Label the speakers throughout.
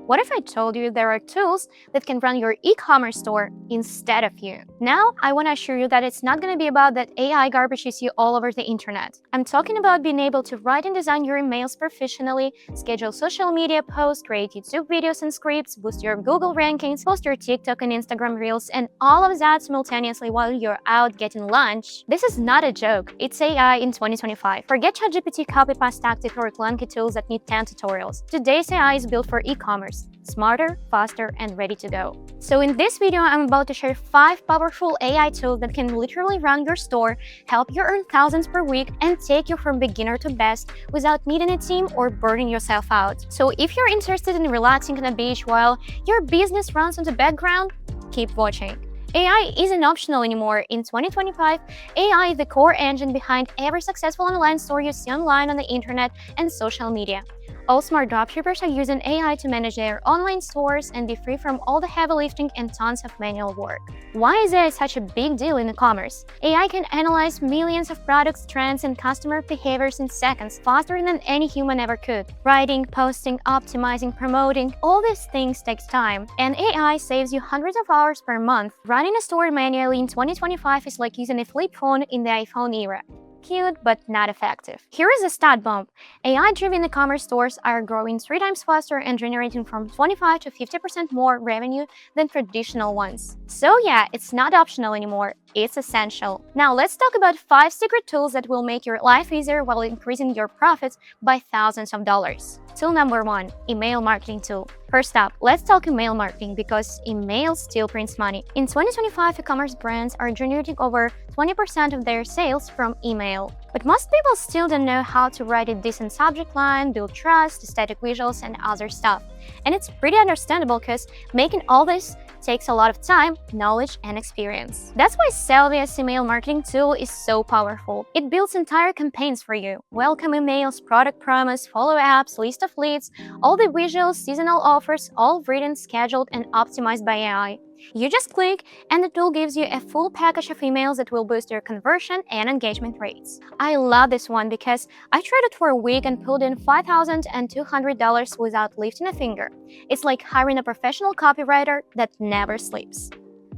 Speaker 1: What if I told you there are tools that can run your e-commerce store instead of you? Now, I want to assure you that it's not going to be about that AI garbages you all over the internet. I'm talking about being able to write and design your emails professionally, schedule social media posts, create YouTube videos and scripts, boost your Google rankings, post your TikTok and Instagram reels, and all of that simultaneously while you're out getting lunch. This is not a joke. It's AI in 2025. Forget ChatGPT copy-paste tactic or clunky tools that need 10 tutorials. Today's AI is built for e-commerce. Smarter, faster, and ready to go. So in this video, I'm about to share 5 powerful AI tools that can literally run your store, help you earn thousands per week, and take you from beginner to best without needing a team or burning yourself out. So if you're interested in relaxing on a beach while your business runs on the background, keep watching. AI isn't optional anymore. In 2025, AI is the core engine behind every successful online store you see online on the internet and social media. All smart dropshippers are using AI to manage their online stores and be free from all the heavy lifting and tons of manual work. Why is AI such a big deal in e-commerce? AI can analyze millions of products, trends, and customer behaviors in seconds, faster than any human ever could. Writing, posting, optimizing, promoting, all these things takes time, and AI saves you hundreds of hours per month. Running a store manually in 2025 is like using a flip phone in the iPhone era. Cute, but not effective. Here is a stat bomb. AI-driven e-commerce stores are growing 3 times faster and generating from 25 to 50% more revenue than traditional ones. So yeah, it's not optional anymore. It's essential. Now let's talk about 5 secret tools that will make your life easier while increasing your profits by thousands of dollars. Tool number 1, email marketing tool. First up, let's talk email marketing because email still prints money. In 2025, e-commerce brands are generating over 20% of their sales from email. But most people still don't know how to write a decent subject line, build trust, aesthetic visuals, and other stuff. And it's pretty understandable because making all this takes a lot of time, knowledge, and experience. That's why Sellvia's email marketing tool is so powerful. It builds entire campaigns for you. Welcome emails, product promos, follow-ups, list of leads, all the visuals, seasonal offers, all written, scheduled, and optimized by AI. You just click, and the tool gives you a full package of emails that will boost your conversion and engagement rates. I love this one because I tried it for a week and pulled in $5,200 without lifting a finger. It's like hiring a professional copywriter that never sleeps.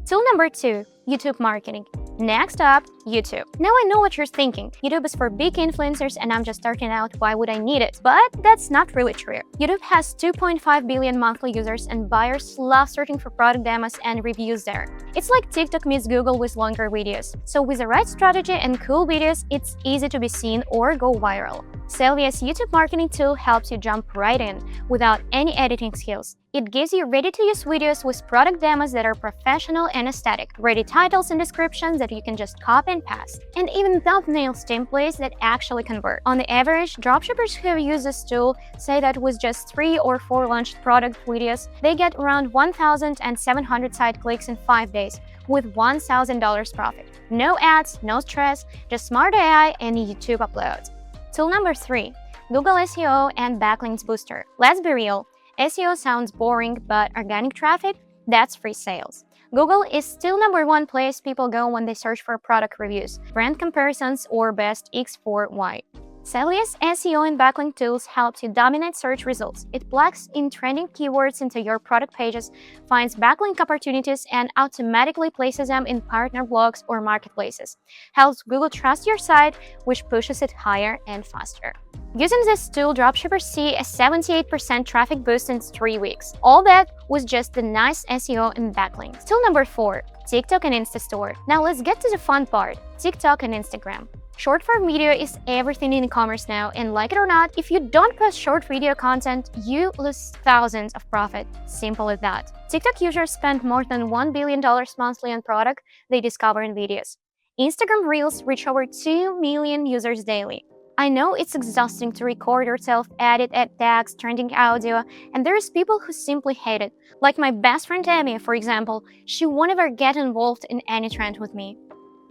Speaker 1: Tool number 2, YouTube marketing. Next up, YouTube. Now I know what you're thinking. YouTube is for big influencers and I'm just starting out, why would I need it? But that's not really true. YouTube has 2.5 billion monthly users and buyers love searching for product demos and reviews there. It's like TikTok meets Google with longer videos. So with the right strategy and cool videos, it's easy to be seen or go viral. Sellvia's YouTube marketing tool helps you jump right in without any editing skills. It gives you ready-to-use videos with product demos that are professional and aesthetic, ready titles and descriptions that you can just copy and paste, and even thumbnails templates that actually convert. On the average, dropshippers who use this tool say that with just 3 or 4 launched product videos, they get around 1,700 site clicks in 5 days, with $1,000 profit. No ads, no stress, just smart AI and YouTube uploads. Tool number 3, Google SEO and backlinks booster. Let's be real. SEO sounds boring, but organic traffic, that's free sales. Google is still #1 place people go when they search for product reviews, brand comparisons, or best X for Y. Sellvia's SEO and backlink tools helps you dominate search results. It plugs in trending keywords into your product pages, finds backlink opportunities, and automatically places them in partner blogs or marketplaces. Helps Google trust your site, which pushes it higher and faster. Using this tool, dropshippers see a 78% traffic boost in 3 weeks. All that with just the nice SEO and backlinks. Tool number 4, TikTok and Insta Store. Now let's get to the fun part, TikTok and Instagram. Short-form video is everything in e-commerce now, and like it or not, if you don't post short video content, you lose thousands of profit. Simple as that. TikTok users spend more than $1 billion monthly on product they discover in videos. Instagram Reels reach over 2 million users daily. I know it's exhausting to record yourself, edit, add tags, trending audio, and there's people who simply hate it. Like my best friend Amy, for example, she won't ever get involved in any trend with me.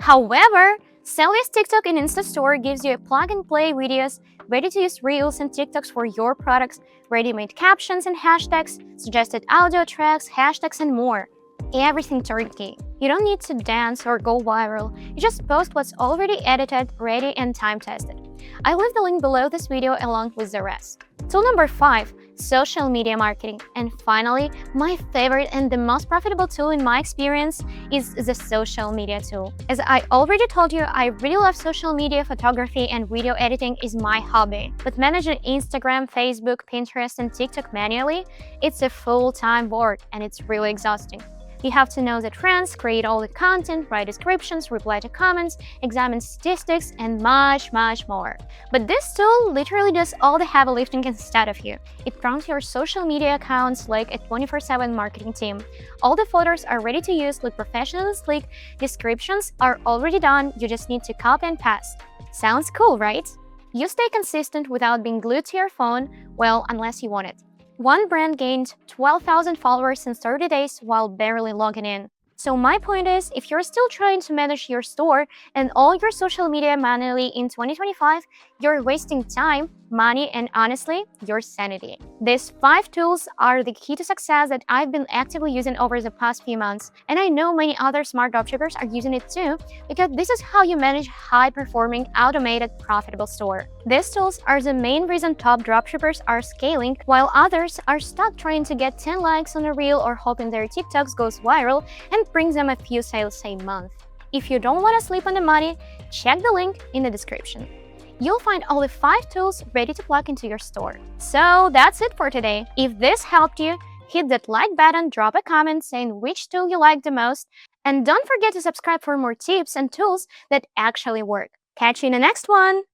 Speaker 1: However, Sellvia's TikTok and Insta Store gives you a plug-and-play videos, ready-to-use Reels and TikToks for your products, ready-made captions and hashtags, suggested audio tracks, hashtags, and more. Everything turnkey. You don't need to dance or go viral. You just post what's already edited, ready, and time-tested. I'll leave the link below this video along with the rest. Tool number 5, social media marketing. And finally, my favorite and the most profitable tool in my experience is the social media tool. As I already told you, I really love social media photography and video editing is my hobby. But managing Instagram, Facebook, Pinterest, and TikTok manually, it's a full-time work and it's really exhausting. You have to know the trends, create all the content, write descriptions, reply to comments, examine statistics, and much more. But this tool literally does all the heavy lifting instead of you. It runs your social media accounts like a 24/7 marketing team. All the photos are ready to use, look professional and sleek, descriptions are already done, you just need to copy and paste. Sounds cool, right? You stay consistent without being glued to your phone, well, unless you want it. One brand gained 12,000 followers in 30 days while barely logging in. So my point is, if you're still trying to manage your store and all your social media manually in 2025, you're wasting time, money, and honestly, your sanity. These 5 tools are the key to success that I've been actively using over the past few months, and I know many other smart dropshippers are using it too, because this is how you manage high-performing, automated, profitable store. These tools are the main reason top dropshippers are scaling, while others are stuck trying to get 10 likes on a reel or hoping their TikToks goes viral and brings them a few sales a month. If you don't want to sleep on the money, check the link in the description. You'll find all the 5 tools ready to plug into your store. So that's it for today. If this helped you, hit that like button, drop a comment saying which tool you like the most, and don't forget to subscribe for more tips and tools that actually work. Catch you in the next one!